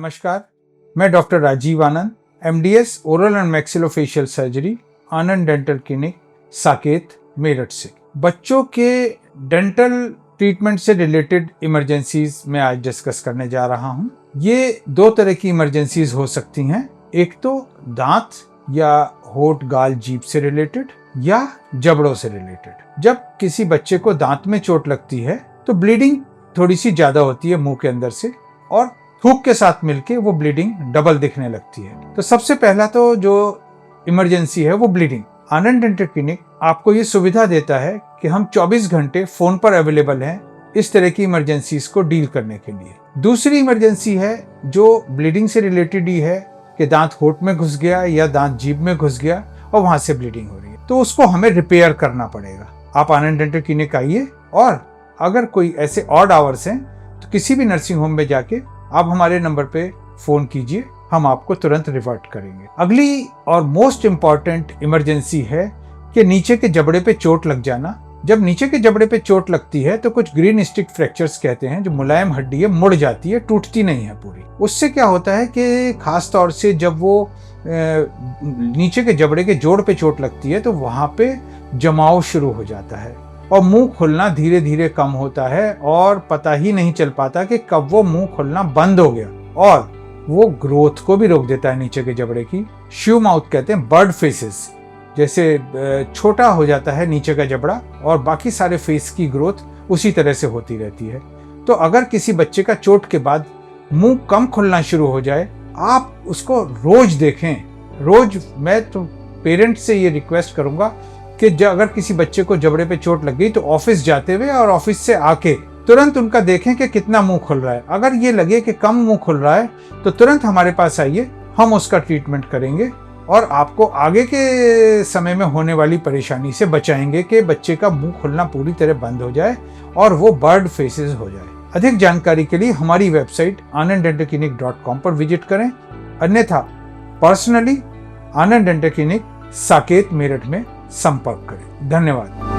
नमस्कार, मैं doctor Rajeev Anand, MDS oral and maxillofacial surgery, Anand dental clinic, Saket, Meerut से। बच्चों के डेंटल ट्रीटमेंट से रिलेटेड इमरजेंसीज में आज डिस्कस करने जा रहा हूं। ये दो तरह की इमरजेंसीज हो सकती हैं। एक तो दांत या होंठ, गाल, जीभ से रिलेटेड या जबड़ों से रिलेटेड। जब किसी बच्चे को दांत में चोट लगती है तो ब्लीडिंग थोड़ी सी ज्यादा होती है मुंह के अंदर से, और थूक के साथ मिलके वो ब्लीडिंग डबल दिखने लगती है। तो सबसे पहला तो जो इमरजेंसी है वो ब्लीडिंग। आनंद डेंटल क्लिनिक आपको ये सुविधा देता है कि हम 24 घंटे फोन पर अवेलेबल हैं इस तरह की इमरजेंसीज को डील करने के लिए। दूसरी इमरजेंसी है जो ब्लीडिंग से रिलेटेड ही है कि दांत होंठ में घुस गया या दांत जीभ में घुस गया और वहां से ब्लीडिंग हो रही है, तो उसको हमें रिपेयर करना पड़ेगा। आप आनंद डेंटल क्लिनिक आइए, और अगर कोई ऐसे ऑड आवर्स हैं तो किसी भी नर्सिंग होम में जाके आप हमारे नंबर पे फोन कीजिए, हम आपको तुरंत रिवर्ट करेंगे। अगली और मोस्ट इम्पॉर्टेंट इमरजेंसी है कि नीचे के जबड़े पे चोट लग जाना। जब नीचे के जबड़े पे चोट लगती है तो कुछ ग्रीन स्टिक फ्रैक्चर्स कहते हैं, जो मुलायम हड्डी है मुड़ जाती है, टूटती नहीं है पूरी। उससे क्या होता है कि खास तौर से जब वो नीचे के जबड़े के जोड़ पे चोट लगती है तो वहां पे जमाव शुरू हो जाता है और मुंह खुलना धीरे धीरे कम होता है और पता ही नहीं चल पाता कि कब वो मुंह खुलना बंद हो गया, और वो ग्रोथ को भी रोक देता है नीचे के जबड़े की। शू माउथ कहते हैं, बर्ड फेसेस, जैसे छोटा हो जाता है नीचे का जबड़ा और बाकी सारे फेस की ग्रोथ उसी तरह से होती रहती है। तो अगर किसी बच्चे का चोट के बाद मुंह कम खुलना शुरू हो जाए, आप उसको रोज देखें। रोज मैं तो पेरेंट से ये रिक्वेस्ट करूंगा कि अगर किसी बच्चे को जबड़े पे चोट लग गई तो ऑफिस जाते हुए और ऑफिस से आके तुरंत उनका देखें कि कितना मुंह खुल रहा है। अगर ये लगे कि कम मुंह खुल रहा है तो तुरंत हमारे पास आइए, हम उसका ट्रीटमेंट करेंगे और आपको आगे के समय में होने वाली परेशानी से बचाएंगे कि बच्चे का मुंह खुलना पूरी तरह बंद हो जाए और वो बर्ड फेसेस हो जाए। अधिक जानकारी के लिए हमारी वेबसाइट ananddentalclinic.com पर विजिट करें, अन्यथा पर्सनली आनंद डेंटल क्लिनिक, साकेत, मेरठ में संपर्क करें। धन्यवाद।